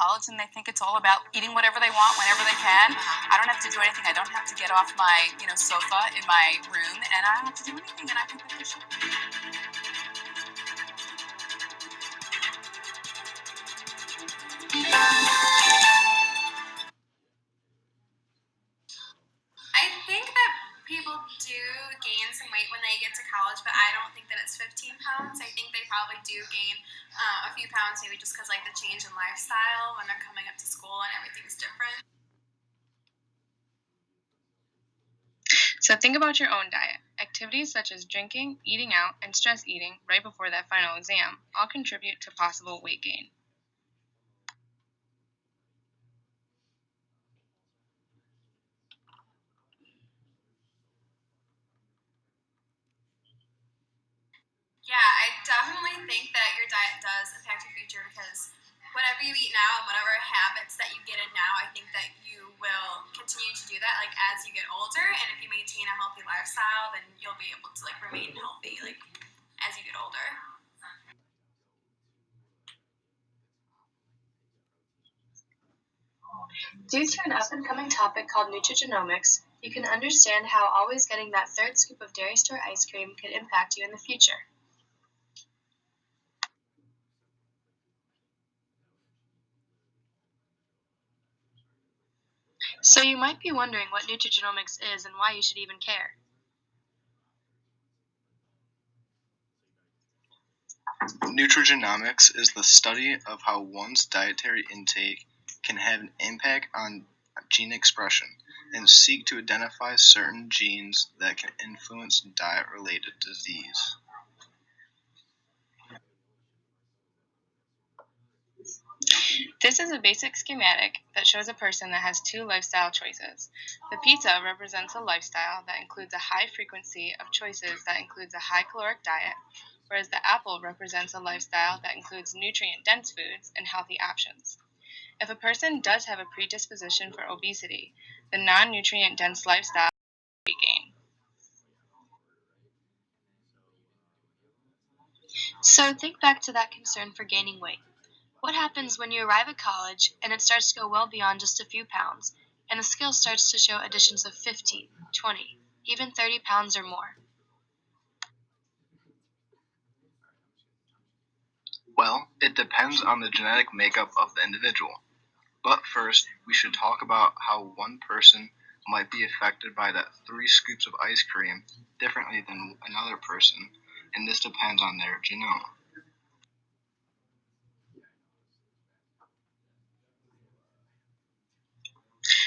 college and they think it's all about eating whatever they want whenever they can. I don't have to do anything. I don't have to get off my, sofa in my room, and I don't have to do anything, and I think that they should. I think that people do gain some weight when they get to college, but I don't think that it's 15 pounds. I think they probably do gain a few pounds, maybe just because the change in lifestyle when they're coming up to school and everything's different. So think about your own diet. Activities such as drinking, eating out, and stress eating right before that final exam all contribute to possible weight gain. Yeah, I definitely think that your diet does impact your future because whatever you eat now and whatever habits that you get in now, I think that you will continue to do that as you get older. And if you maintain a healthy lifestyle, then you'll be able to remain healthy as you get older. Due to an up-and-coming topic called Nutrigenomics, you can understand how always getting that third scoop of dairy store ice cream could impact you in the future. So you might be wondering what nutrigenomics is and why you should even care. Nutrigenomics is the study of how one's dietary intake can have an impact on gene expression and seek to identify certain genes that can influence diet-related disease. This is a basic schematic that shows a person that has two lifestyle choices. The pizza represents a lifestyle that includes a high frequency of choices that includes a high caloric diet, whereas the apple represents a lifestyle that includes nutrient-dense foods and healthy options. If a person does have a predisposition for obesity, the non-nutrient-dense lifestyle is weight gain. So think back to that concern for gaining weight. What happens when you arrive at college and it starts to go well beyond just a few pounds, and the scale starts to show additions of 15, 20, even 30 pounds or more? Well, it depends on the genetic makeup of the individual. But first, we should talk about how one person might be affected by that 3 scoops of ice cream differently than another person, and this depends on their genome.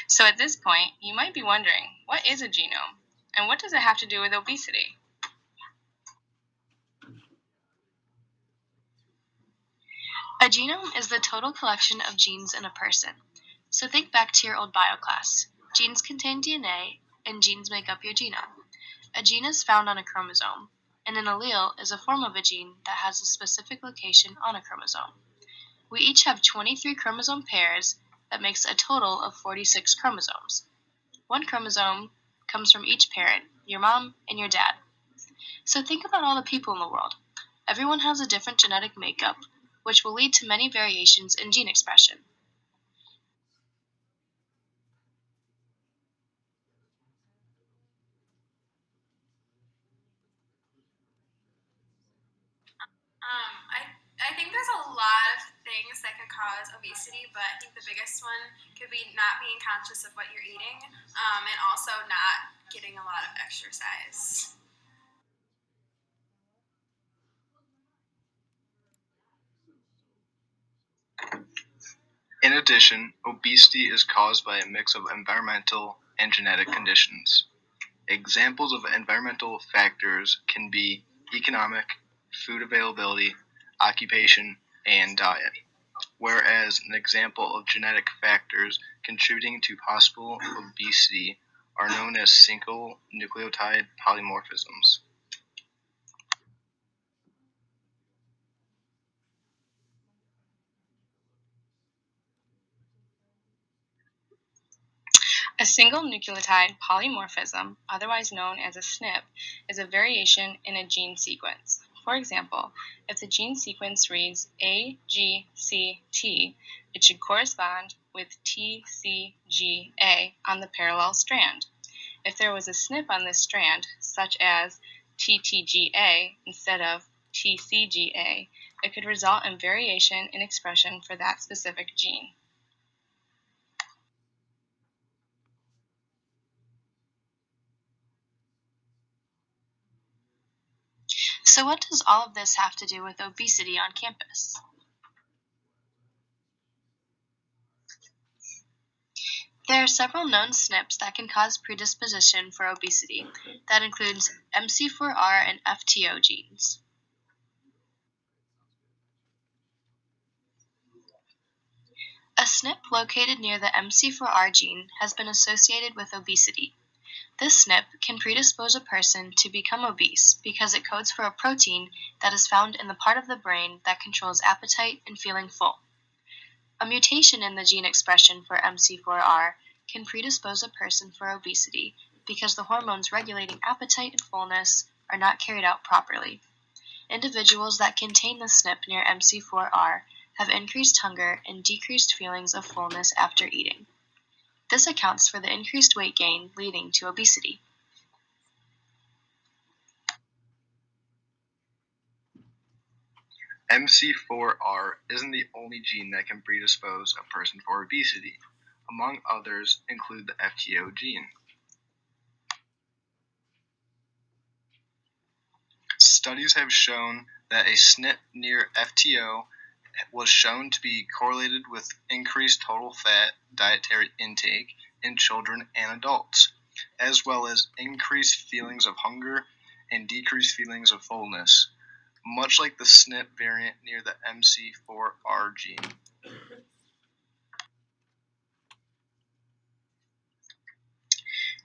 So at this point, you might be wondering, what is a genome? And what does it have to do with obesity? A genome is the total collection of genes in a person. So think back to your old bio class. Genes contain DNA, and genes make up your genome. A gene is found on a chromosome, and an allele is a form of a gene that has a specific location on a chromosome. We each have 23 chromosome pairs that makes a total of 46 chromosomes. One chromosome comes from each parent, your mom and your dad. So think about all the people in the world. Everyone has a different genetic makeup, which will lead to many variations in gene expression. I think there's a lot of things that could cause obesity, but I think the biggest one could be not being conscious of what you're eating, and also not getting a lot of exercise. In addition, obesity is caused by a mix of environmental and genetic conditions. Examples of environmental factors can be economic, food availability, occupation, and diet, whereas an example of genetic factors contributing to possible obesity are known as single nucleotide polymorphisms. A single nucleotide polymorphism, otherwise known as a SNP, is a variation in a gene sequence. For example, if the gene sequence reads AGCT, it should correspond with TCGA on the parallel strand. If there was a SNP on this strand, such as TTGA instead of TCGA, it could result in variation in expression for that specific gene. So what does all of this have to do with obesity on campus? There are several known SNPs that can cause predisposition for obesity. That includes MC4R and FTO genes. A SNP located near the MC4R gene has been associated with obesity. This SNP can predispose a person to become obese because it codes for a protein that is found in the part of the brain that controls appetite and feeling full. A mutation in the gene expression for MC4R can predispose a person for obesity because the hormones regulating appetite and fullness are not carried out properly. Individuals that contain the SNP near MC4R have increased hunger and decreased feelings of fullness after eating. This accounts for the increased weight gain leading to obesity. MC4R isn't the only gene that can predispose a person for obesity. Among others include the FTO gene. Studies have shown that a SNP near FTO was shown to be correlated with increased total fat dietary intake in children and adults, as well as increased feelings of hunger and decreased feelings of fullness, much like the SNP variant near the MC4R gene.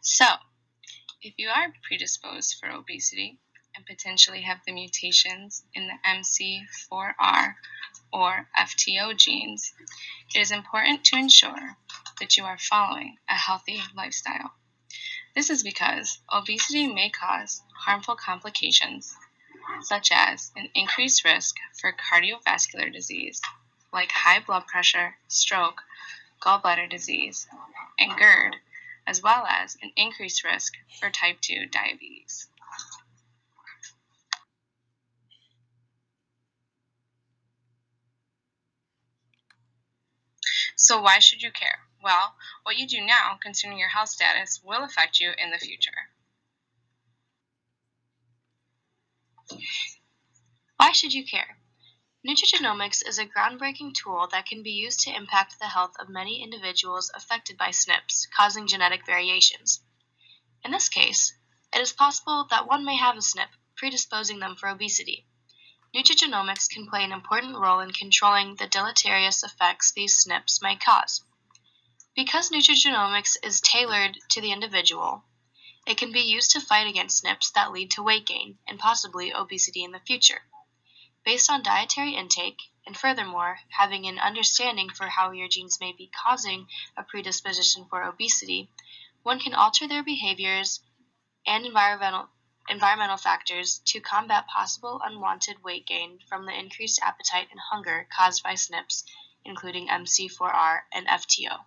So, if you are predisposed for obesity and potentially have the mutations in the MC4R or FTO genes, it is important to ensure that you are following a healthy lifestyle. This is because obesity may cause harmful complications, such as an increased risk for cardiovascular disease, like high blood pressure, stroke, gallbladder disease, and GERD, as well as an increased risk for type 2 diabetes. So why should you care? Well, what you do now concerning your health status will affect you in the future. Why should you care? Nutrigenomics is a groundbreaking tool that can be used to impact the health of many individuals affected by SNPs, causing genetic variations. In this case, it is possible that one may have a SNP predisposing them for obesity. Nutrigenomics can play an important role in controlling the deleterious effects these SNPs may cause. Because nutrigenomics is tailored to the individual, it can be used to fight against SNPs that lead to weight gain and possibly obesity in the future. Based on dietary intake, and furthermore, having an understanding for how your genes may be causing a predisposition for obesity, one can alter their behaviors and environmental factors to combat possible unwanted weight gain from the increased appetite and hunger caused by SNPs, including MC4R and FTO.